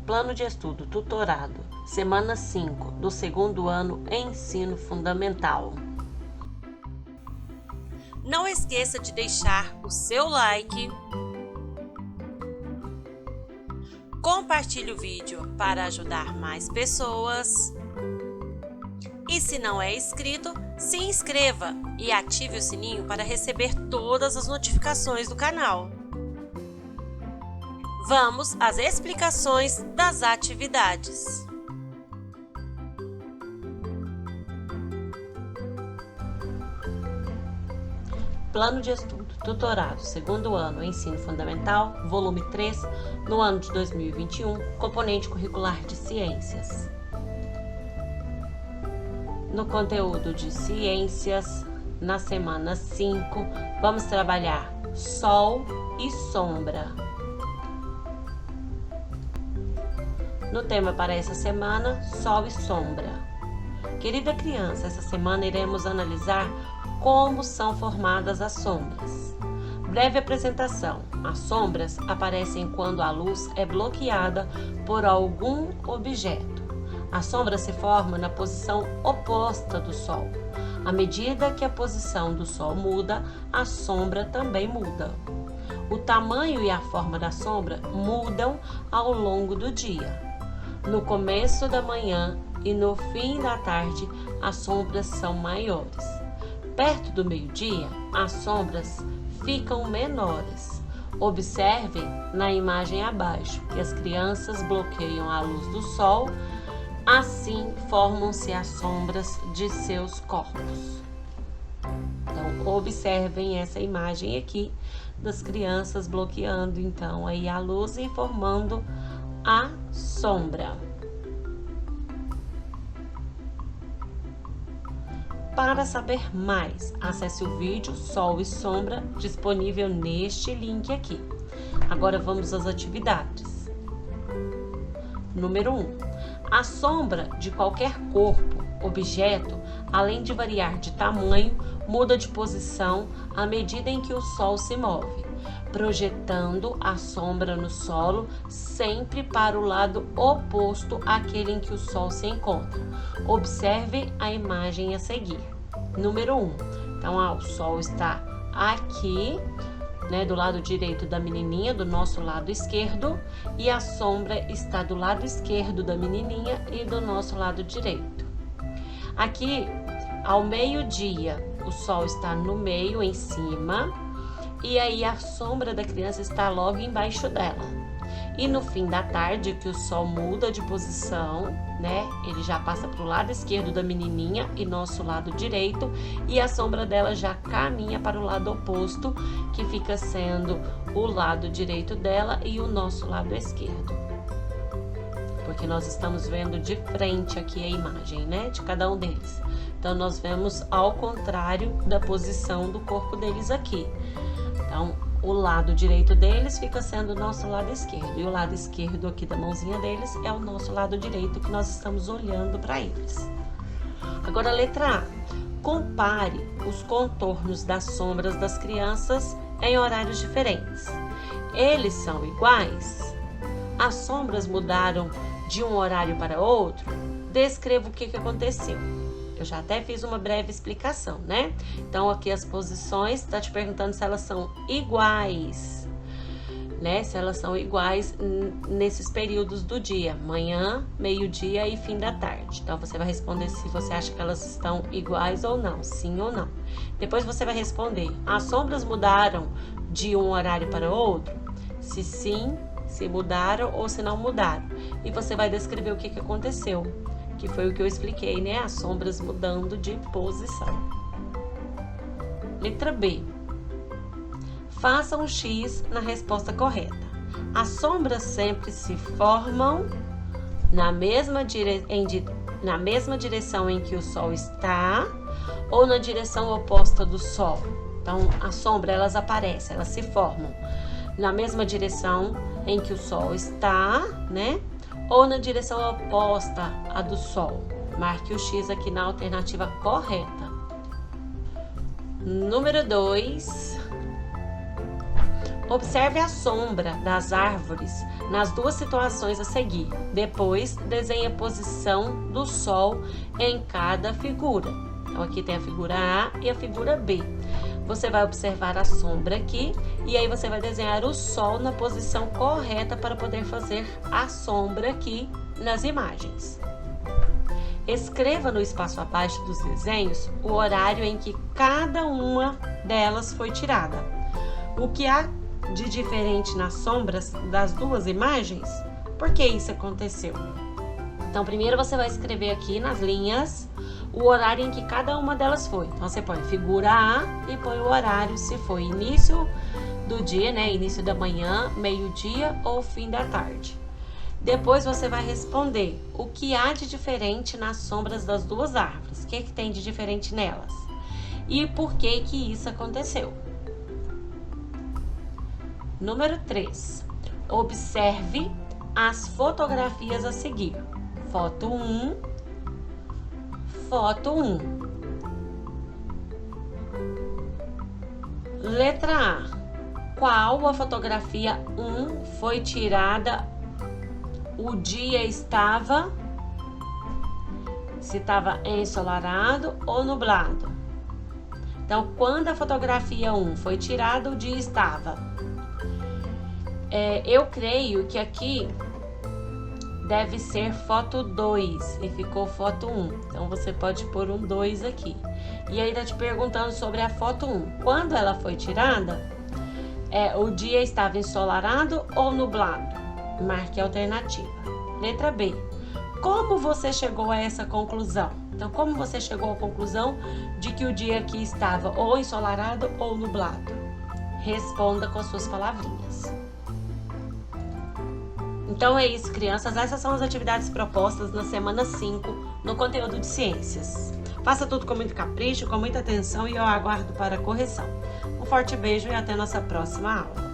Plano de Estudo Tutorado, Semana 5 do segundo ano Ensino Fundamental. Não esqueça de deixar o seu like, compartilhe o vídeo para ajudar mais pessoas e, se não é inscrito, se inscreva e ative o sininho para receber todas as notificações do canal. Vamos às explicações das atividades. Plano de Estudo Tutorado, segundo ano Ensino Fundamental, volume 3, no ano de 2021, componente curricular de Ciências. No conteúdo de Ciências, na semana 5, vamos trabalhar Sol e Sombra. No tema para essa semana, Sol e Sombra. Querida criança, essa semana iremos analisar como são formadas as sombras. Breve apresentação. As sombras aparecem quando a luz é bloqueada por algum objeto. A sombra se forma na posição oposta do Sol. À medida que a posição do Sol muda, a sombra também muda. O tamanho e a forma da sombra mudam ao longo do dia. No começo da manhã e no fim da tarde, as sombras são maiores. Perto do meio-dia, as sombras ficam menores. Observem na imagem abaixo que as crianças bloqueiam a luz do sol, assim formam-se as sombras de seus corpos. Então, observem essa imagem aqui das crianças bloqueando então aí a luz e formando a sombra. Para saber mais, acesse o vídeo Sol e Sombra disponível neste link aqui. Agora vamos às atividades. Número 1. A sombra de qualquer corpo, objeto, além de variar de tamanho, muda de posição à medida em que o Sol se move, projetando a sombra no solo sempre para o lado oposto àquele em que o Sol se encontra. Observe a imagem a seguir. Número 1. Então, o Sol está aqui, do lado direito da menininha, do nosso lado esquerdo, e a sombra está do lado esquerdo da menininha e do nosso lado direito. Aqui, ao meio-dia, o Sol está no meio, em cima, e aí a sombra da criança está logo embaixo dela. E no fim da tarde, que o Sol muda de posição, ele já passa para o lado esquerdo da menininha e nosso lado direito, e a sombra dela já caminha para o lado oposto, que fica sendo o lado direito dela e o nosso lado esquerdo. Porque nós estamos vendo de frente aqui a imagem, de cada um deles. Então, nós vemos ao contrário da posição do corpo deles aqui. Então, o lado direito deles fica sendo o nosso lado esquerdo. E o lado esquerdo aqui da mãozinha deles é o nosso lado direito que nós estamos olhando para eles. Agora, letra A. Compare os contornos das sombras das crianças em horários diferentes. Eles são iguais? As sombras mudaram de um horário para outro? Descreva o que aconteceu. Eu já até fiz uma breve explicação, Então, aqui as posições, está te perguntando se elas são iguais, Se elas são iguais nesses períodos do dia, manhã, meio-dia e fim da tarde. Então, você vai responder se você acha que elas estão iguais ou não, sim ou não. Depois você vai responder, as sombras mudaram de um horário para outro? Se sim, se mudaram ou se não mudaram. E você vai descrever o que aconteceu. Que foi o que eu expliquei, as sombras mudando de posição. Letra B. Faça um X na resposta correta. As sombras sempre se formam na mesma direção em que o Sol está ou na direção oposta do Sol. Então, a sombra, elas aparecem, elas se formam na mesma direção em que o Sol está, ou na direção oposta à do Sol. Marque o X aqui na alternativa correta. Número 2. Observe a sombra das árvores nas duas situações a seguir. Depois, desenhe a posição do Sol em cada figura. Então, aqui tem a figura A e a figura B. Você vai observar a sombra aqui e aí você vai desenhar o Sol na posição correta para poder fazer a sombra aqui nas imagens. Escreva no espaço abaixo dos desenhos o horário em que cada uma delas foi tirada. O que há de diferente nas sombras das duas imagens? Por que isso aconteceu? Então, primeiro você vai escrever aqui nas linhas o horário em que cada uma delas foi. Então, você põe figura A e põe o horário se foi início do dia, né? Início da manhã, meio-dia ou fim da tarde. Depois você vai responder o que há de diferente nas sombras das duas árvores. O que tem de diferente nelas? E por que isso aconteceu? Número 3. Observe as fotografias a seguir. Foto 1. Foto 1. Letra A. Qual a fotografia 1 foi tirada? O dia estava, se estava ensolarado ou nublado. Então, quando a fotografia 1 foi tirada, o dia estava. Eu creio que aqui deve ser foto 2 e ficou foto 1. Então, você pode pôr um 2 aqui. E aí, tá te perguntando sobre a foto 1. Quando ela foi tirada, o dia estava ensolarado ou nublado? Marque a alternativa. Letra B. Como você chegou a essa conclusão? Então, como você chegou à conclusão de que o dia aqui estava ou ensolarado ou nublado? Responda com as suas palavrinhas. Então é isso, crianças. Essas são as atividades propostas na semana 5 no conteúdo de ciências. Faça tudo com muito capricho, com muita atenção e eu aguardo para a correção. Um forte beijo e até nossa próxima aula.